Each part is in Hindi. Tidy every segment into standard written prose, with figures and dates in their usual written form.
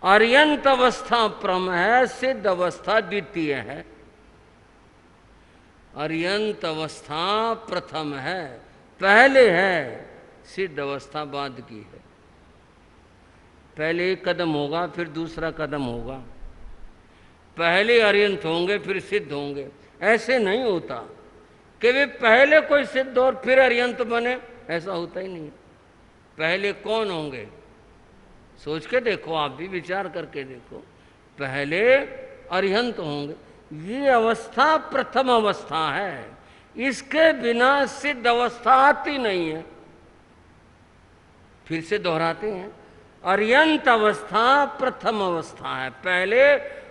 अर्यंत अवस्था प्रम है, सिद्ध अवस्था द्वितीय है। अर्यंत अवस्था प्रथम है, पहले है, सिद्ध अवस्था बाद की है। पहले एक कदम होगा फिर दूसरा कदम होगा, पहले अर्यंत होंगे फिर सिद्ध होंगे। ऐसे नहीं होता कि वे पहले कोई सिद्ध और फिर अर्यंत बने, ऐसा होता ही नहीं। पहले कौन होंगे, सोच के देखो, आप भी विचार करके देखो। पहले अर्यंत होंगे, ये अवस्था प्रथम अवस्था है, इसके बिना सिद्ध अवस्था आती नहीं है। फिर से दोहराते हैं, अर्यंत अवस्था प्रथम अवस्था है। पहले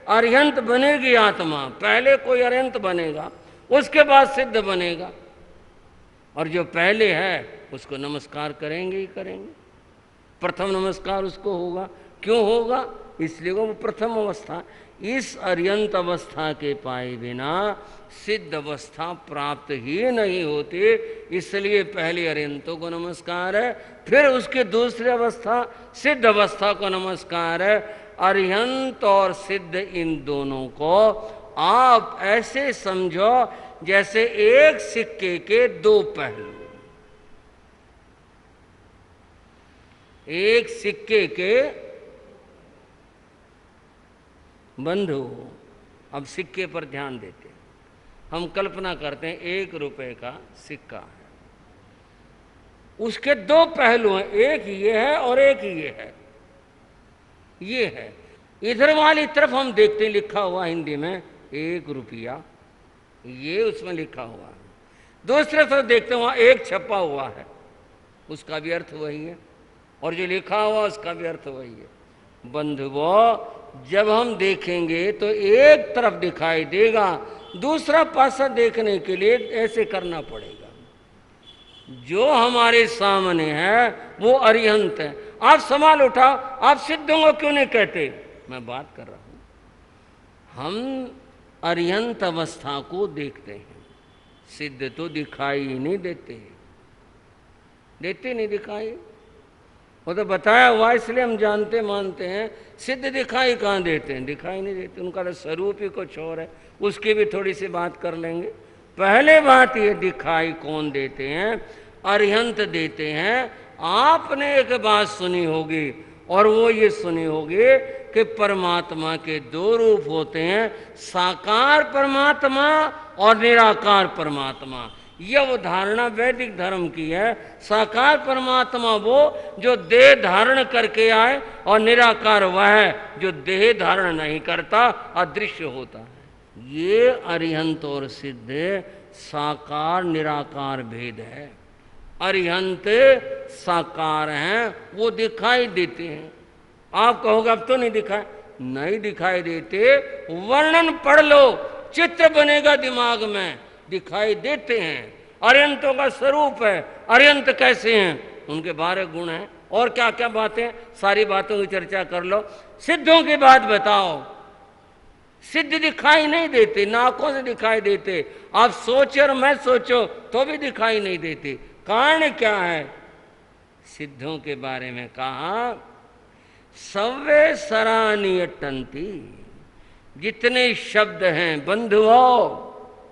अर्यंत बनेगी आत्मा, पहले कोई अर्यंत बनेगा, उसके बाद सिद्ध बनेगा। और जो पहले है उसको नमस्कार करेंगे ही करेंगे, प्रथम नमस्कार उसको होगा। क्यों होगा? इसलिए वो प्रथम अवस्था। इस अर्यंत अवस्था के पाए बिना सिद्ध अवस्था प्राप्त ही नहीं होती, इसलिए पहले अर्यंतों को नमस्कार है, फिर उसके दूसरी अवस्था सिद्ध अवस्था को नमस्कार है। अर्यंत और सिद्ध इन दोनों को आप ऐसे समझो जैसे एक सिक्के के दो पहलू। एक सिक्के के बंधु। अब सिक्के पर ध्यान देते हैं, हम कल्पना करते हैं 1 रुपए का सिक्का है, उसके दो पहलू हैं, एक ये है और एक ये है। ये है, इधर वाली तरफ हम देखते हैं लिखा हुआ हिंदी में 1 रुपया, ये उसमें लिखा हुआ है। दूसरे तरफ देखते हैं वहां 1 छपा हुआ है, उसका भी अर्थ वही है, और जो लिखा हुआ उसका भी अर्थ वही है। बंधुओं, जब हम देखेंगे तो एक तरफ दिखाई देगा, दूसरा पासा देखने के लिए ऐसे करना पड़ेगा। जो हमारे सामने है वो अर्यंत है। आप सवाल उठाओ, आप सिद्धों को क्यों नहीं कहते? मैं बात कर रहा हूं, हम अर्यंत अवस्था को देखते हैं, सिद्ध तो दिखाई ही नहीं देते, देते नहीं दिखाई। वो तो बताया हुआ, इसलिए हम जानते मानते हैं। सिद्ध दिखाई कहाँ देते हैं? दिखाई नहीं देते, उनका तो स्वरूप ही कुछ और है। उसकी भी थोड़ी सी बात कर लेंगे। पहले बात ये, दिखाई कौन देते हैं? अर्यंत देते हैं। आपने एक बात सुनी होगी, और वो ये सुनी होगी कि परमात्मा के 2 रूप होते हैं, साकार परमात्मा और निराकार परमात्मा। यह वो धारणा वैदिक धर्म की है। साकार परमात्मा वो जो देह धारण करके आए, और निराकार वह है जो देह धारण नहीं करता, अदृश्य होता है। ये अर्यंत और सिद्ध साकार निराकार भेद है। अर्यंत साकार हैं, वो दिखाई देते हैं। आप कहोगे अब तो नहीं दिखाई, नहीं दिखाई देते, वर्णन पढ़ लो, चित्र बनेगा दिमाग में। दिखाई देते हैं, अर्यंतों का स्वरूप है। अर्यंत कैसे हैं, उनके 12 गुण हैं, और क्या क्या बातें, सारी बातों की चर्चा कर लो। सिद्धों की बात बताओ। सिद्ध दिखाई नहीं देते, नाकों से दिखाई देते। आप सोचो और मैं सोचो तो भी दिखाई नहीं देते। कारण क्या है? सिद्धों के बारे में कहा, सव्वे सरानीय टंती। जितने शब्द हैं बंधुओं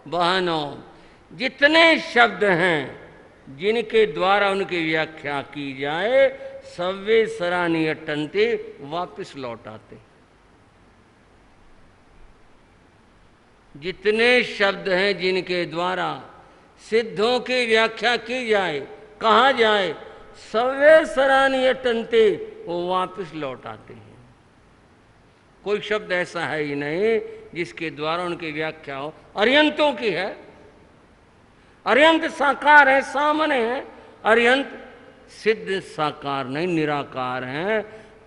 बहनों, जितने शब्द हैं जिनके द्वारा उनकी व्याख्या की जाए, सव्वे सरानीय टंती, वापस लौट आते। जितने शब्द हैं जिनके द्वारा सिद्धों की व्याख्या की जाए, कहा जाए सव्वे सरानीय टंते, वो वापस लौट आते हैं। कोई शब्द ऐसा है ही नहीं जिसके द्वारा उनकी व्याख्या हो। अर्यंतों की है, अर्यंत साकार है, सामने है। अर्यंत सिद्ध साकार नहीं, निराकार है।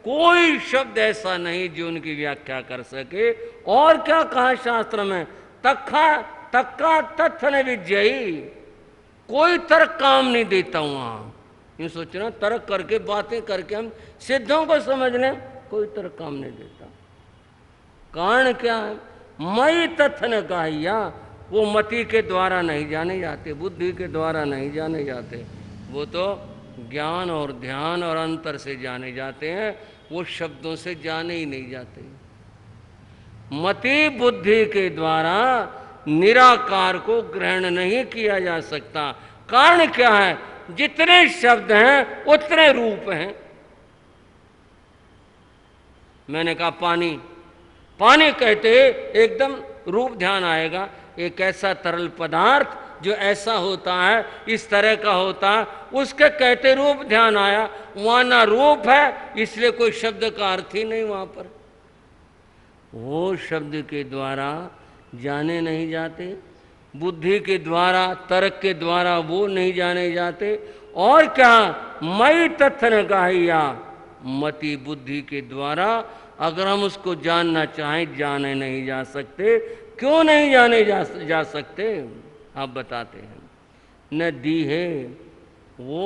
कोई शब्द ऐसा नहीं जो उनकी व्याख्या कर सके। और क्या कहा शास्त्र में? तक्का तत्थ न विजयी। कोई तर्क काम नहीं देता वहां। यूं सोचना, तर्क करके बातें करके हम सिद्धों को समझ लें, कोई तर्क काम नहीं देता। कारण क्या है? मई तत्थ न कहिया। वो मति के द्वारा नहीं जाने जाते, बुद्धि के द्वारा नहीं जाने जाते, वो तो ज्ञान और ध्यान और अंतर से जाने जाते हैं। वो शब्दों से जाने ही नहीं जाते। मति बुद्धि के द्वारा निराकार को ग्रहण नहीं किया जा सकता। कारण क्या है? जितने शब्द हैं उतने रूप हैं। मैंने कहा पानी, पानी कहते एकदम रूप ध्यान आएगा। एक ऐसा तरल पदार्थ जो ऐसा होता है, इस तरह का होता है, उसके कहते रूप ध्यान आया। वहां ना रूप है, इसलिए कोई शब्द का अर्थ ही नहीं वहां पर। वो शब्द के द्वारा जाने नहीं जाते, बुद्धि के द्वारा, तर्क के द्वारा वो नहीं जाने जाते। और क्या? मई तत्थ न गाहिया, मति बुद्धि के द्वारा अगर हम उसको जानना चाहें, जाने नहीं जा सकते। क्यों नहीं जाने जा सकते? आप बताते हैं। न दीहे, वो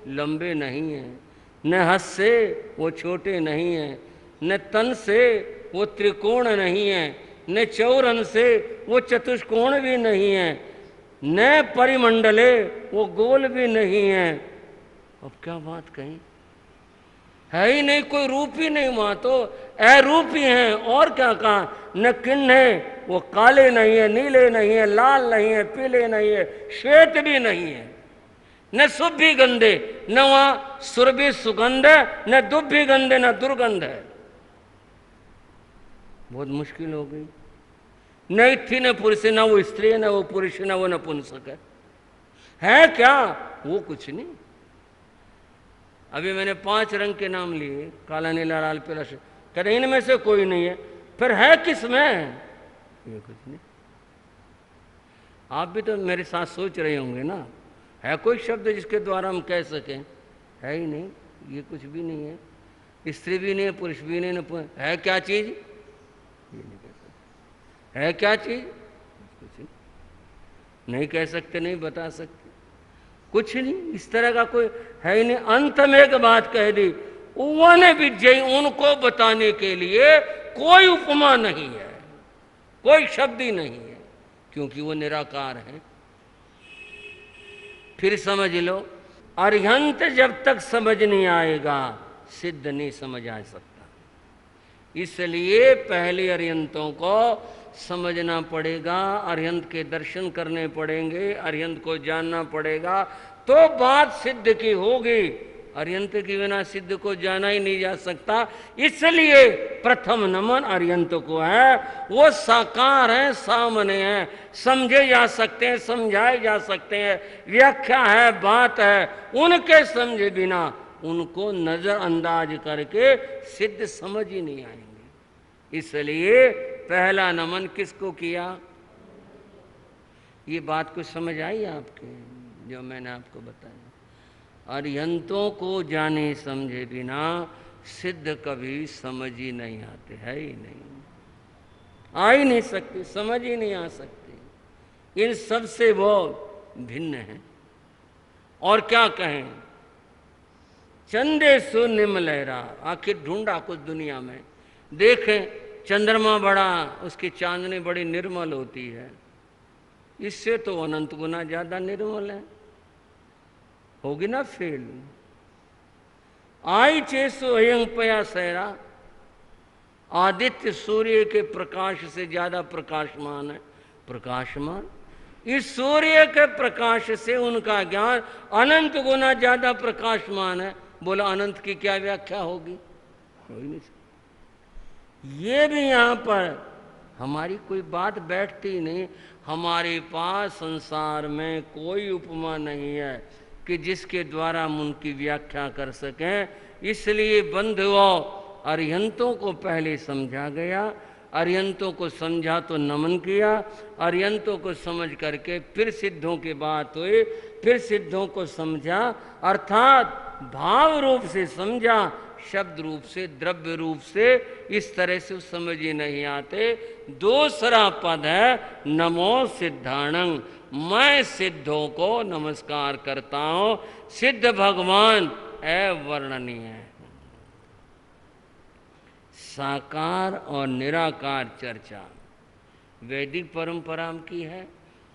लंबे नहीं हैं, न हस्त से वो छोटे नहीं हैं, न तन से वो त्रिकोण नहीं है, न चौरन से वो चतुष्कोण भी नहीं है, न परिमंडले वो गोल भी नहीं है। अब क्या बात कही? है ही नहीं, कोई रूप ही नहीं, वहां तो अरूप ही है। और क्या कहा? न किन्हे, वो काले नहीं है, नीले नहीं है, लाल नहीं है, पीले नहीं है, श्वेत भी नहीं है। न सुभी गंधे, न वहां सुरभि सुगंध है, न दुभी गंधे, न दुर्गंध है। बहुत मुश्किल हो गई। न थी न पुरुष, न वो स्त्री है, न वो पुरुष, न वो नपुंसक है क्या? वो कुछ नहीं। अभी मैंने 5 रंग के नाम लिए, काला नीला लाल पीला, कहते इनमें से कोई नहीं है। फिर है किस में? ये कुछ नहीं। आप भी तो मेरे साथ सोच रहे होंगे ना, है कोई शब्द जिसके द्वारा हम कह सकें? है ही नहीं, ये कुछ भी नहीं है। स्त्री भी नहीं है, पुरुष भी नहीं है। है क्या चीज? ये नहीं कह सकते। है क्या चीज? कुछ नहीं कह सकते, नहीं बता सकते, कुछ नहीं। इस तरह का कोई है ही नहीं। अंत में एक बात कह दी, उन्होंने विजयी, उनको बताने के लिए कोई उपमा नहीं है, कोई शब्द ही नहीं है, क्योंकि वो निराकार है। फिर समझ लो, अरिहंत जब तक समझ नहीं आएगा, सिद्ध नहीं समझ आ सकता। इसलिए पहले अरिहंतों को समझना पड़ेगा, अरिहंत के दर्शन करने पड़ेंगे, अरिहंत को जानना पड़ेगा, तो बात सिद्ध की होगी। अरिहंत के बिना सिद्ध को जाना ही नहीं जा सकता। इसलिए प्रथम नमन अरिहंत को है। वो साकार है, सामने है, समझे जा सकते हैं, समझाए जा सकते हैं, व्याख्या है, बात है। उनके समझे बिना, उनको नजरअंदाज करके सिद्ध समझ ही नहीं आएंगे। इसलिए पहला नमन किसको किया? ये बात कुछ समझ आई आपके, जो मैंने आपको बताया? अरिहंतों को जाने समझे बिना सिद्ध कभी समझ ही नहीं आते, है ही नहीं, आ ही नहीं सकते, समझ ही नहीं आ सकते। इन सब से वो भिन्न है। और क्या कहें? चंदे सु निम लहरा, आखिर ढूंढा कुछ दुनिया में, देखें चंद्रमा बड़ा, उसकी चांदनी बड़ी निर्मल होती है, इससे तो अनंत गुना ज्यादा निर्मल है, होगी ना फेल। आई चेसु अयंग पया सहरा, आदित्य सूर्य के प्रकाश से ज्यादा प्रकाशमान है, प्रकाशमान। इस सूर्य के प्रकाश से उनका ज्ञान अनंत गुना ज्यादा प्रकाशमान है। बोला अनंत की क्या व्याख्या होगी? हो ही नहीं सकती। ये भी यहां पर हमारी कोई बात बैठती नहीं। हमारे पास संसार में कोई उपमा नहीं है कि जिसके द्वारा हम उनकी व्याख्या कर सकें। इसलिए बंधुओं, अरिहंतों को पहले समझा गया, अरिहंतों को समझा तो नमन किया, अरिहंतों को समझ करके फिर सिद्धों की बात हुई, फिर सिद्धों को समझा, अर्थात भाव रूप से समझा, शब्द रूप से, द्रव्य रूप से, इस तरह से समझ ही नहीं आते। दूसरा पद है नमो सिद्धाणं, मैं सिद्धों को नमस्कार करता हूं। सिद्ध भगवान अवर्णनीय है। साकार और निराकार चर्चा वैदिक परंपरा की है,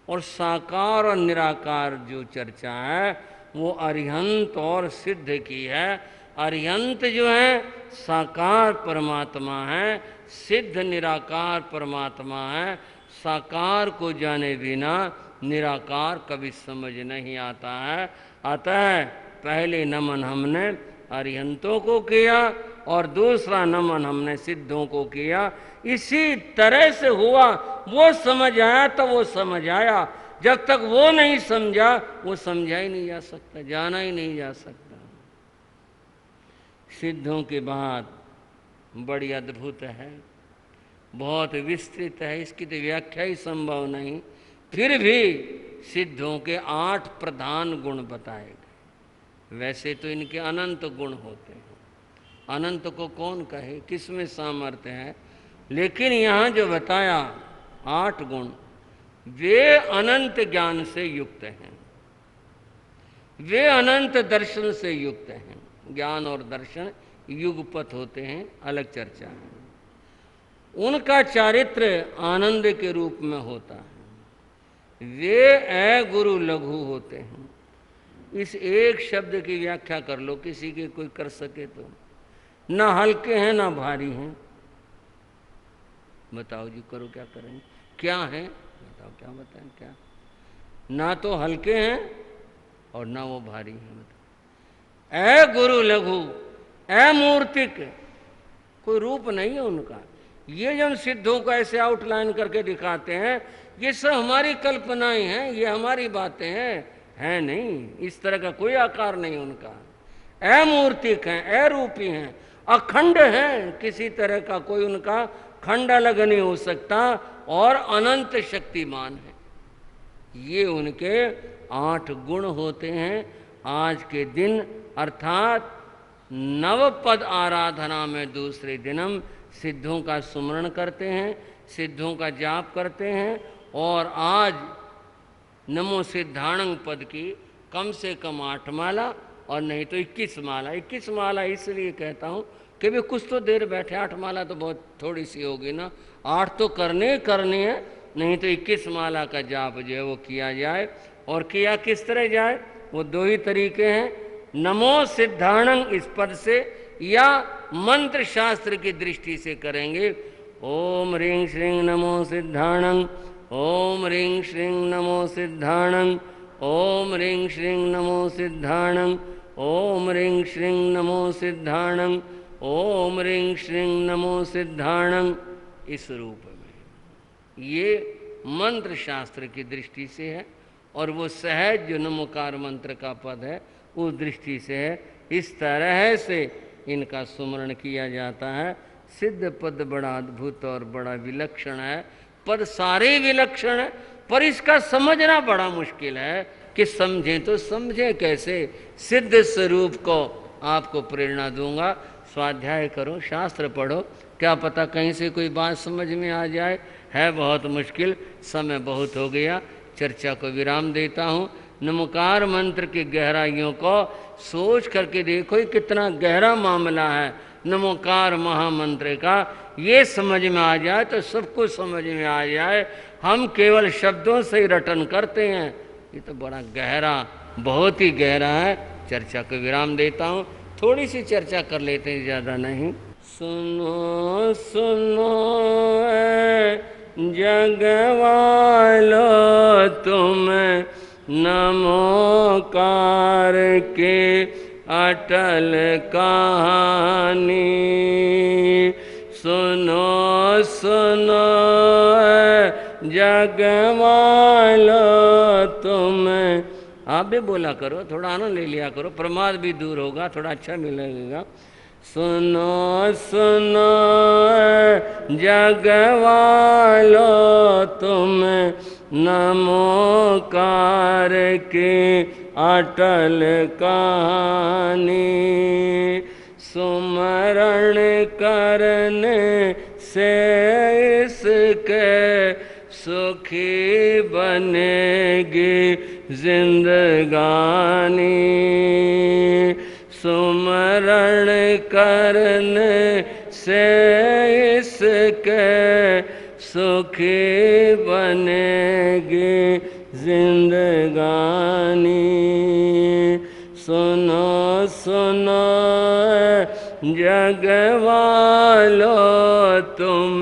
और साकार और निराकार जो चर्चा है वो अरिहंत और सिद्ध की है। अरिहंत जो है साकार परमात्मा है, सिद्ध निराकार परमात्मा है। साकार को जाने बिना निराकार कभी समझ नहीं आता है। अतः पहले नमन हमने अरिहंतों को किया और दूसरा नमन हमने सिद्धों को किया। इसी तरह से हुआ, वो समझ आया तो वो समझ आया, जब तक वो नहीं समझा वो समझा ही नहीं जा सकता, जाना ही नहीं जा सकता। सिद्धों की बात बड़ी अद्भुत है, बहुत विस्तृत है, इसकी तो व्याख्या ही संभव नहीं। फिर भी सिद्धों के 8 प्रधान गुण बताए गए। वैसे तो इनके अनंत गुण होते हैं, अनंत को कौन कहे, किसमें सामर्थ्य है, लेकिन यहाँ जो बताया 8 गुण, वे अनंत ज्ञान से युक्त हैं, वे अनंत दर्शन से युक्त हैं। ज्ञान और दर्शन युगपथ होते हैं, अलग चर्चा है। उनका चारित्र आनंद के रूप में होता है। वे गुरु लघु होते हैं। इस एक शब्द की व्याख्या कर लो, किसी के कोई कर सके तो। ना हल्के हैं ना भारी हैं, बताओ जी, करो क्या करेंगे, क्या है बताओ, क्या बताएं, क्या? ना तो हल्के हैं और ना वो भारी हैं। बताओ, गुरु लघु, मूर्तिक, कोई रूप नहीं है उनका। ये जो हम सिद्धों को ऐसे आउटलाइन करके दिखाते हैं, ये सब हमारी कल्पनाएं हैं, ये हमारी बातें हैं, है नहीं, इस तरह का कोई आकार नहीं उनका। अमूर्तिक हैं, अरूपी हैं, अखंड हैं, किसी तरह का कोई उनका खंड अलग नहीं हो सकता, और अनंत शक्तिमान है। ये उनके 8 गुण होते हैं। आज के दिन अर्थात नवपद आराधना में दूसरे दिन हम सिद्धों का सुमरण करते हैं, सिद्धों का जाप करते हैं। और आज नमो सिद्धाणं पद की कम से कम 8 माला और नहीं तो 21 माला। 21 माला इसलिए कहता हूँ कि भी कुछ तो देर बैठे, 8 माला तो बहुत थोड़ी सी होगी ना, 8 तो करने हैं, नहीं तो 21 माला का जाप जो है वो किया जाए। और किया किस तरह जाए, वो 2 ही तरीके हैं, नमो सिद्धाणं इस पद से या मंत्र शास्त्र की दृष्टि से करेंगे। ओम ह्रीं श्रीं नमो सिद्धाणं, ओम ह्रीं श्रीं नमो सिद्धाणं, ओम ह्रीं श्रीं नमो सिद्धाणं, ओम ह्रीं श्रीं नमो सिद्धाणं, ओम ह्रीं श्रीं नमो सिद्धाणं, इस रूप में। ये मंत्र शास्त्र की दृष्टि से है, और वो सहज जो नमोकार मंत्र का पद है उस दृष्टि से है। इस तरह से इनका सुमरण किया जाता है। सिद्ध पद बड़ा अद्भुत और बड़ा विलक्षण है। पद सारे विलक्षण है, पर इसका समझना बड़ा मुश्किल है कि समझें तो समझें कैसे। सिद्ध स्वरूप को आपको प्रेरणा दूंगा, स्वाध्याय करो, शास्त्र पढ़ो, क्या पता कहीं से कोई बात समझ में आ जाए। है बहुत मुश्किल, समय बहुत हो गया, चर्चा को विराम देता हूँ। नमोकार मंत्र की गहराइयों को सोच करके देखो, ये कितना गहरा मामला है नमोकार महामंत्र का। ये समझ में आ जाए तो सब कुछ समझ में आ जाए। हम केवल शब्दों से ही रटन करते हैं, ये तो बड़ा गहरा, बहुत ही गहरा है। चर्चा को विराम देता हूँ, थोड़ी सी चर्चा कर लेते हैं, ज़्यादा नहीं। सुनो सुनो जग वालो तुम नमोकार के अटल कहानी। सुनो सुनो जग वालो तुम, आप भी बोला करो, थोड़ा आनंद ले लिया करो, प्रमाद भी दूर होगा, थोड़ा अच्छा मिलेगा। सुनो सुनो जग वालो तुम नमोकार के अटल कहानी। सुमरण करने से इसके सुखी बनेगी जिंदगानी। सुमरण करने से इसके सुखी बनेगी जिंदगानी। सुनो सुनो जगवालो तुम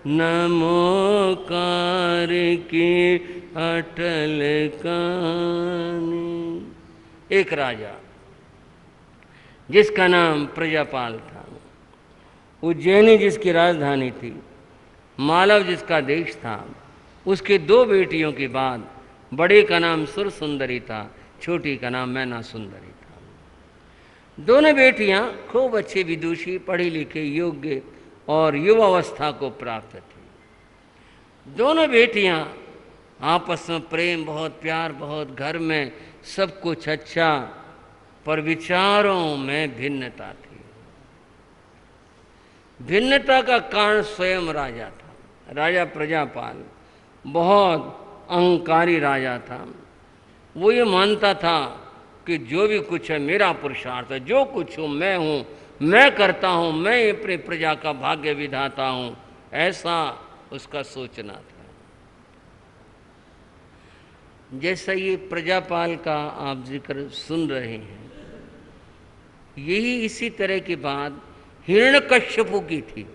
नमोकार की अटल कहानी। एक राजा जिसका नाम प्रजापाल था, उज्जैनी जिसकी राजधानी थी, मालव जिसका देश था, उसके दो बेटियों के बाद बड़े का नाम सुर सुंदरी था, छोटी का नाम मैना सुंदरी था। दोनों बेटियां खूब अच्छी विदुषी, पढ़ी लिखी, योग्य और युवावस्था को प्राप्त थी। दोनों बेटियां आपस में प्रेम बहुत, प्यार बहुत, घर में सब कुछ अच्छा, पर विचारों में भिन्नता थी। भिन्नता का कारण स्वयं राजा था। राजा प्रजापाल बहुत अहंकारी राजा था। वो ये मानता था कि जो भी कुछ है मेरा पुरुषार्थ है, जो कुछ हूँ, मैं करता हूँ, मैं अपने प्रजा का भाग्य विधाता हूँ, ऐसा उसका सोचना था। जैसा ये प्रजापाल का आप जिक्र सुन रहे हैं, यही इसी तरह की बात हिरण्यकश्यपु की थी,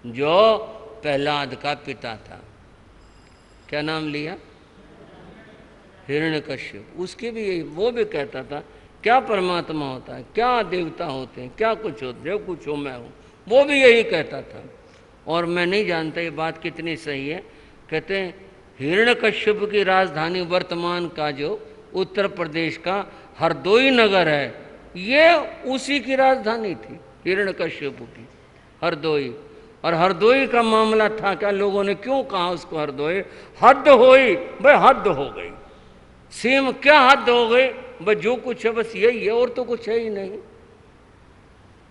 जो प्रहलाद का पिता था। क्या नाम लिया? हिरण्यकश्यप। उसके भी यही, वो भी कहता था क्या परमात्मा होता है, क्या देवता होते हैं, क्या कुछ होते, जो कुछ हो मैं हूँ, वो भी यही कहता था। और मैं नहीं जानता ये बात कितनी सही है। कहते हैं हिरण्यकश्यप की राजधानी वर्तमान का जो उत्तर प्रदेश का हरदोई नगर है, ये उसी की राजधानी थी, हिरण्यकश्यप की, हरदोई। और हरदोई का मामला था क्या, लोगों ने क्यों कहा उसको हरदोई? हद होई, भाई हद हो गई। सेम क्या हद हो गई? बस जो कुछ है बस यही है, और तो कुछ है ही नहीं।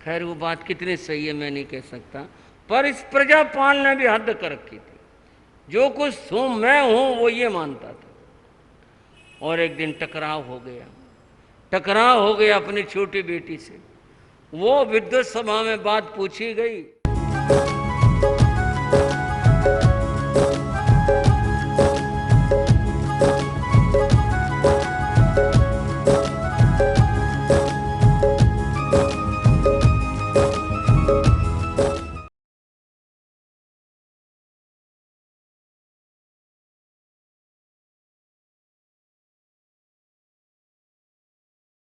खैर वो बात कितनी सही है मैं नहीं कह सकता, पर इस प्रजापाल ने भी हद कर रखी थी। जो कुछ हूं मैं हूं वो ये मानता था। और एक दिन टकराव हो गया अपनी छोटी बेटी से। वो विद्वत सभा में बात पूछी गई।